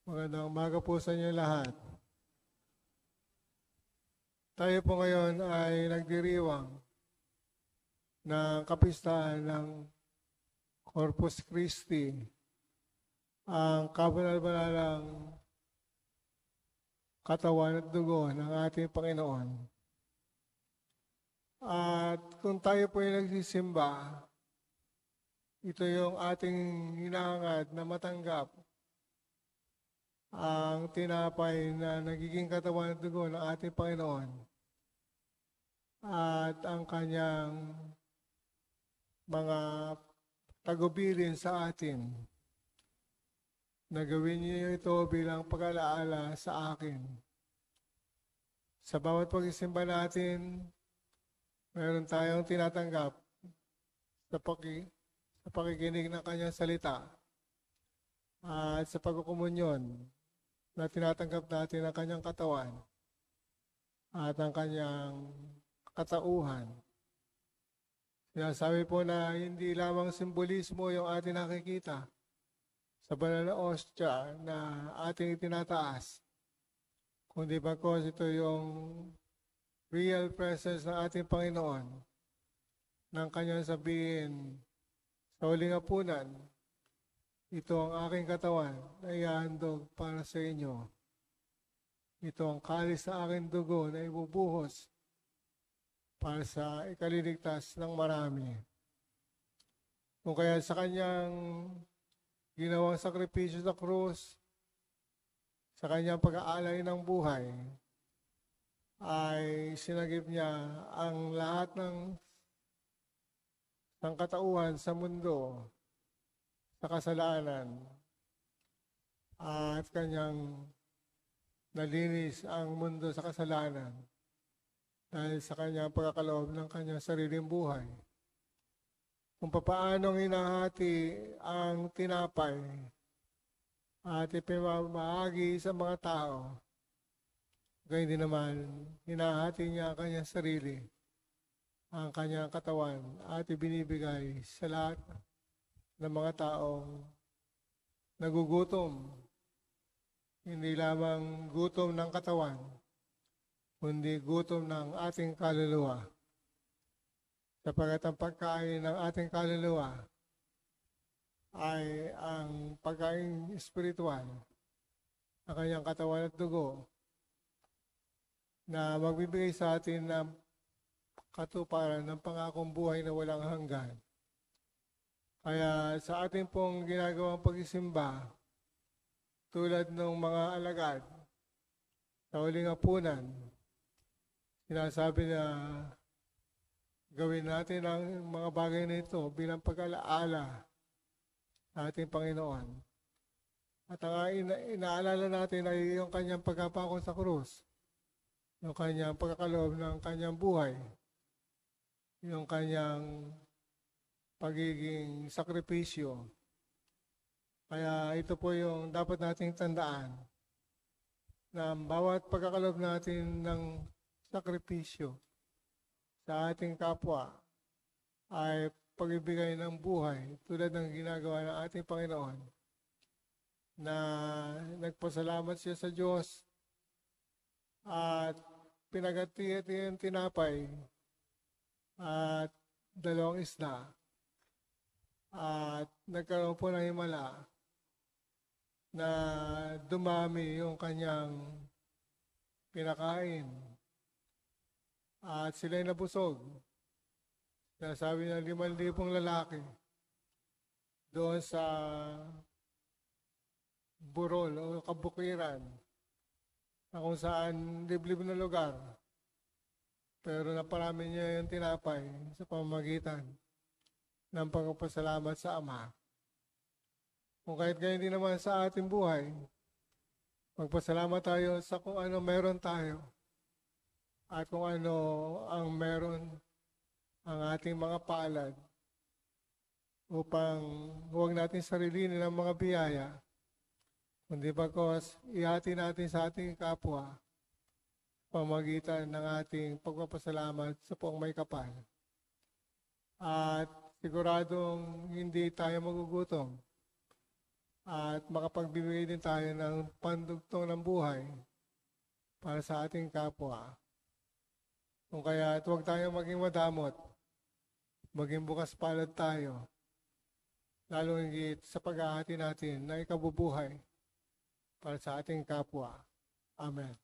Magandang umaga po sa inyo lahat. Tayo po ngayon ay nagdiriwang ng kapistahan ng Corpus Christi, ang kabanal-banalang katawan at dugo ng ating Panginoon. At kung tayo po ay nagsisimba, ito yung ating hinahangad na matanggap ang tinapay na nagiging katawan at dugo ng ating Panginoon at ang kanyang mga tagubilin sa atin. Nagawin niyo ito bilang pag-alaala sa akin. Sa bawat pag-isimba natin, meron tayong tinatanggap sa pakikinig ng kanyang salita at sa pagkukumunyon na tinatanggap natin ang kanyang katawan at ang kanyang katauhan. Sinasabi po na hindi lamang simbolismo yung ating nakikita sa banal na ostya na ating itinataas, kundi bagkos ito yung real presence ng ating Panginoon ng kanyang sabihin sa huling hapunan, ito ang aking katawan na ihahandog para sa inyo. Ito ang kalis sa aking dugo na ibubuhos para sa ikaliligtas ng marami. Kung kaya sa kanyang ginawang sakripisyo sa krus, sa kanyang pag-aalay ng buhay, ay sinagip niya ang lahat ng katauhan sa mundo sa kasalanan at kanyang nalinis ang mundo sa kasalanan dahil sa kanyang pagkakaloob ng kanyang sariling buhay. Kung papaano hinahati ang tinapay at ipinamahagi sa mga tao, gayon din naman hinahati niya ang kanyang sarili, ang kanyang katawan at ibinibigay sa lahat ng mga taong nagugutom. Hindi lamang gutom ng katawan, kundi gutom ng ating kaluluwa. Sapagkat ang pagkain ng ating kaluluwa ay ang pagkain espiritual, ang kanyang katawan at dugo, na magbibigay sa atin ng katuparan ng pangakong buhay na walang hanggan. Kaya sa ating pong ginagawang pag-isimba, tulad ng mga alagad sa huling hapunan, sinasabi na gawin natin ang mga bagay na ito bilang pag-alaala sa ating Panginoon. At ang inaalala natin ay yung kanyang pagkapako sa krus, yung kanyang pagkakaloob ng kanyang buhay, yung kanyang pagiging sakripisyo. Kaya ito po yung dapat nating tandaan na bawat pagkakaloob natin ng sakripisyo sa ating kapwa ay pagbibigay ng buhay tulad ng ginagawa ng ating Panginoon na nagpasalamat siya sa Diyos at pinagati yung tinapay at 2 isda at nagkaroon po ng himala na dumami yung kanyang pinakain at sila'y nabusog. Nasabi ng 5,000 lalaki doon sa burol o kabukiran na kung saan liblib na lugar. Pero naparami niya yung tinapay sa pamamagitan ng pagpapasalamat sa Ama. Kung kahit ganyan din naman sa ating buhay, magpasalamat tayo sa kung ano meron tayo at kung ano ang meron ang ating mga palad upang huwag natin sarilinin ang mga biyaya, kundi bagkos ihati natin sa ating kapwa pamagitan ng ating pagpapasalamat sa poong may kapal. At siguradong hindi tayo magugutom at makapagbibigay din tayo ng pandugtong ng buhay para sa ating kapwa. Kung kaya huwag tayong maging madamot, maging bukas palad tayo, lalo higit sa paghahati natin na ikabubuhay para sa ating kapwa. Amen.